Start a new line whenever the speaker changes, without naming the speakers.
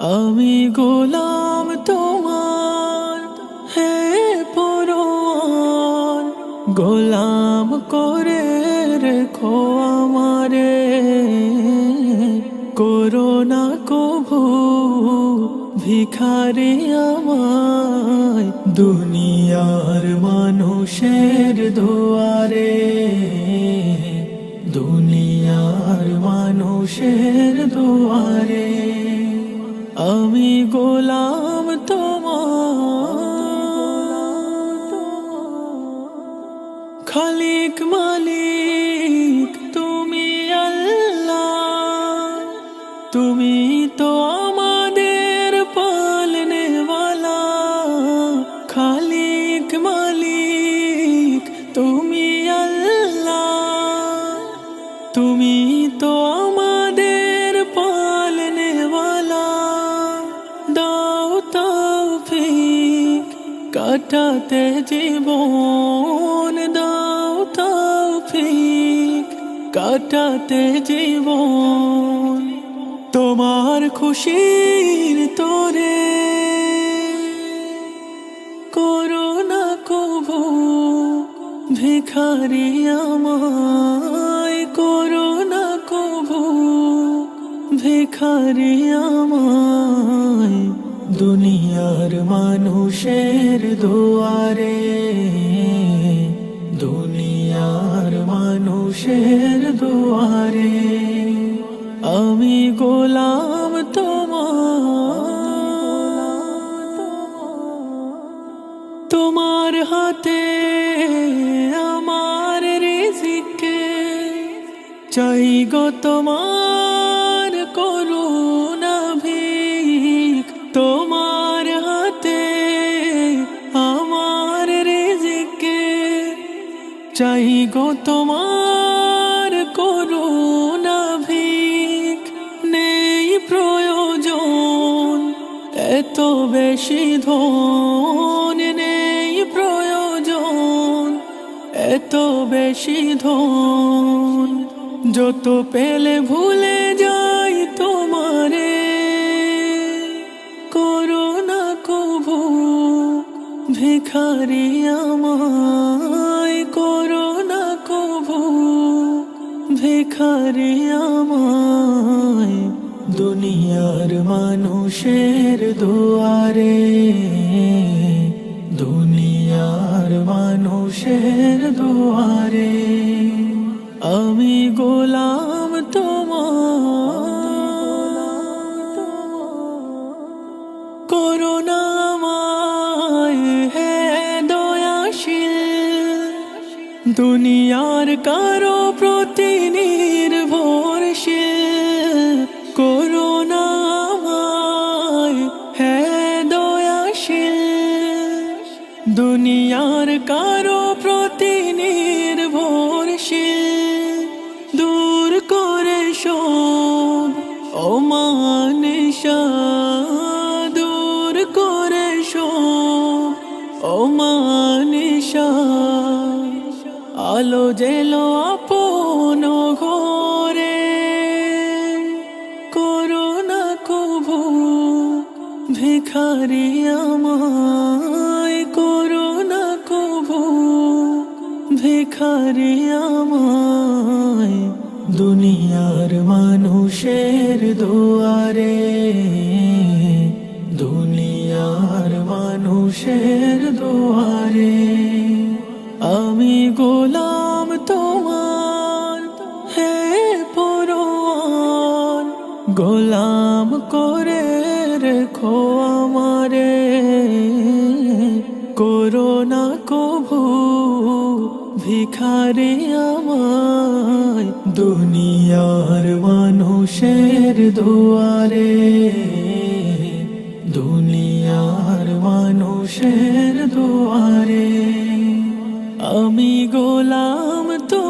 আমি গোলাম তোমার, হে পরওয়ার, গোলাম করে রেখো আমারে, করোনা কভু ভিখারি আমায়, দুনিয়ার মানুষের দুয়ারে, দুনিয়ার মানুষের দুয়ারে। আমি গোলাম তোমার, খালিক মালিক তুমি আল্লাহ, তুমি তো আমাদের পালনেওয়ালা। খালিক মালিক তুমি আল্লাহ, তুমি তো আমাদের পালনেওয়ালা। দাও তৌফিক কাটাতে জীবন, দাও তৌফিক কাটাতে জীবন, তোমার খুশির তোরে। করোনা কভু ভিখারি আমায়, করোনা কভু ভিখারি আমায়, দুনিয়ার মানুষের দুয়ারে, দুনিয়ার মানুষের দুয়ারে। আমি গোলাম তোমার, তোমার হাতে আমার রিজিকে চাই গো, তোমার করুণা ভিক। তোমার হাতে আমার রিজিকে চাই গো, তোমার করুণা ভিক। নেই প্রয়োজন এত বেশি ধন, নেই প্রয়োজন এত বেশি ধন, যত পেলে ভুলে যাই তোমারে। করোনা কভু ভিখারি আমায়, করোনা কভু ভিখারি আমায়, দুনিয়ার মানুষের দুয়ারে, দুনিয়ার মানুষের দুয়ারে। আমি গোলাম তোমার, করোনা আমায় হে দয়াশীল, দুনিয়ার কারো প্রতি নির্ভরশীল। করোনা আমায় হে দয়াশীল, দুনিয়ার কারো প্রতি নির্ভরশীল। দূর করে সব অমানিসা, দূর করে সব অমানিসা, আলো জেলো আপন ঘরে। করোনা কভু ভিখারি আমায়, করোনা কভু ভিখারি আমায়, দুনিয়ার মানুষের দুয়ারে, দুনিয়ার মানুষের দুয়ারে। আমি গোলাম তোমার, হে পরওয়ার, গোলাম করে রেখো আমারে, করোনা কভু ভিখারি আমায়, দুনিয়ার মানুষের দুয়ারে, দুনিয়ার মানুষের দুয়ারে। আমি গোলাম তো